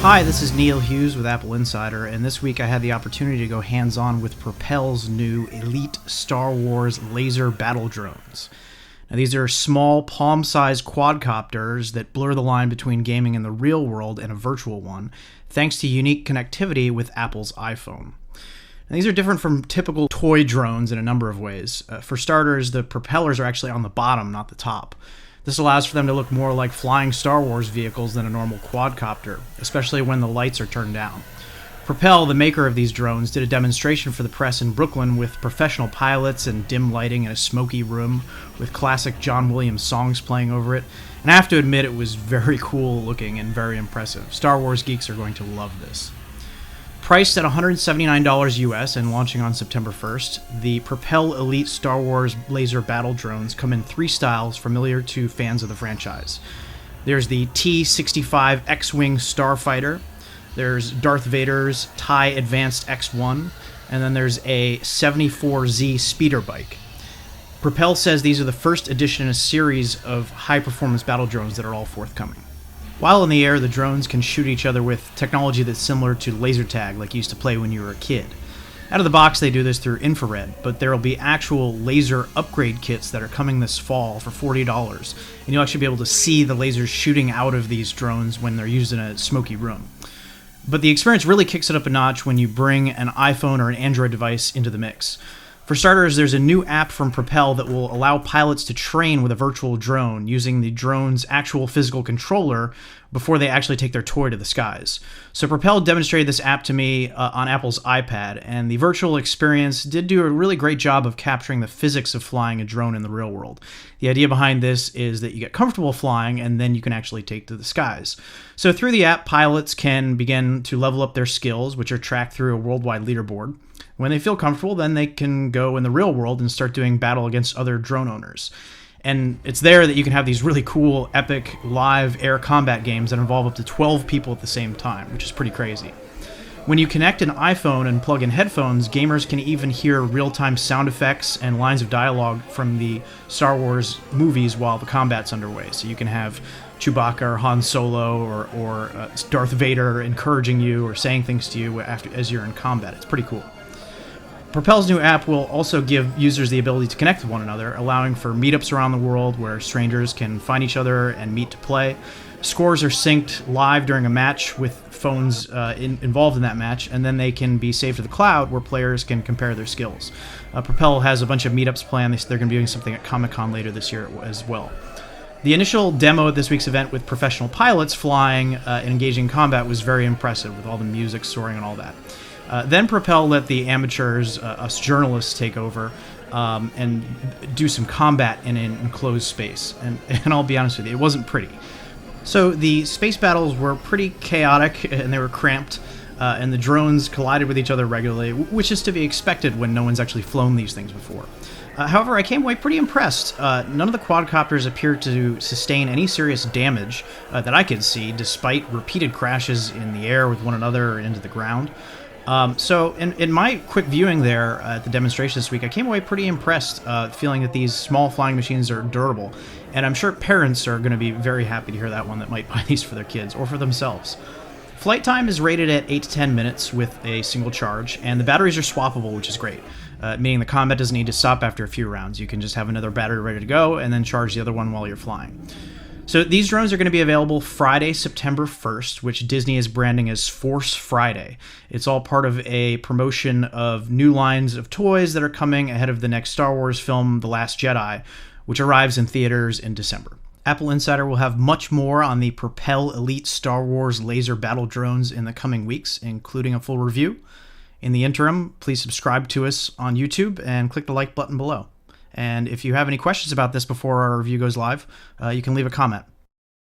Hi, this is Neil Hughes with AppleInsider, and this week I had the opportunity to go hands-on with Propel's new Elite Star Wars laser battle drones. Now, these are small, palm-sized quadcopters that blur the line between gaming in the real world and a virtual one, thanks to unique connectivity with Apple's iPhone. Now, these are different from typical toy drones in a number of ways. For starters, the propellers are actually on the bottom, not the top. This allows for them to look more like flying Star Wars vehicles than a normal quadcopter, especially when the lights are turned down. Propel, the maker of these drones, did a demonstration for the press in Brooklyn with professional pilots and dim lighting in a smoky room with classic John Williams songs playing over it. And I have to admit, it was very cool looking and very impressive. Star Wars geeks are going to love this. Priced at $179 US and launching on September 1st, the Propel Elite Star Wars laser battle drones come in three styles familiar to fans of the franchise. There's the T-65 X-Wing Starfighter, there's Darth Vader's TIE Advanced X-1, and then there's a 74Z speeder bike. Propel says these are the first edition in a series of high-performance battle drones that are all forthcoming. While in the air, the drones can shoot each other with technology that's similar to laser tag, like you used to play when you were a kid. Out of the box, they do this through infrared, but there will be actual laser upgrade kits that are coming this fall for $40, and you'll actually be able to see the lasers shooting out of these drones when they're used in a smoky room. But the experience really kicks it up a notch when you bring an iPhone or an Android device into the mix. For starters, there's a new app from Propel that will allow pilots to train with a virtual drone using the drone's actual physical controller before they actually take their toy to the skies. So Propel demonstrated this app to me on Apple's iPad, and the virtual experience did do a really great job of capturing the physics of flying a drone in the real world. The idea behind this is that you get comfortable flying, and then you can actually take to the skies. So through the app, pilots can begin to level up their skills, which are tracked through a worldwide leaderboard. When they feel comfortable, then they can go in the real world and start doing battle against other drone owners. And it's there that you can have these really cool, epic, live air combat games that involve up to 12 people at the same time, which is pretty crazy. When you connect an iPhone and plug in headphones, gamers can even hear real-time sound effects and lines of dialogue from the Star Wars movies while the combat's underway. So you can have Chewbacca or Han Solo or Darth Vader encouraging you or saying things to you as you're in combat. It's pretty cool. Propel's new app will also give users the ability to connect with one another, allowing for meetups around the world where strangers can find each other and meet to play. Scores are synced live during a match with phones involved in that match, and then they can be saved to the cloud where players can compare their skills. Propel has a bunch of meetups planned. They're going to be doing something at Comic-Con later this year as well. The initial demo at this week's event with professional pilots flying and engaging in combat was very impressive, with all the music soaring and all that. Then Propel let the amateurs, us journalists, take over and do some combat in an enclosed space. And I'll be honest with you, it wasn't pretty. So the space battles were pretty chaotic and they were cramped, and the drones collided with each other regularly, which is to be expected when no one's actually flown these things before. However, I came away pretty impressed. None of the quadcopters appeared to sustain any serious damage that I could see, despite repeated crashes in the air with one another or into the ground. So in my quick viewing there at the demonstration this week, I came away pretty impressed, feeling that these small flying machines are durable. And I'm sure parents are going to be very happy to hear that one that might buy these for their kids or for themselves. Flight time is rated at 8 to 10 minutes with a single charge, and the batteries are swappable, which is great, meaning the combat doesn't need to stop after a few rounds. You can just have another battery ready to go and then charge the other one while you're flying. So these drones are going to be available Friday, September 1st, which Disney is branding as Force Friday. It's all part of a promotion of new lines of toys that are coming ahead of the next Star Wars film, The Last Jedi, which arrives in theaters in December. AppleInsider will have much more on the Propel Elite Star Wars laser battle drones in the coming weeks, including a full review. In the interim, please subscribe to us on YouTube and click the like button below. And if you have any questions about this before our review goes live, you can leave a comment.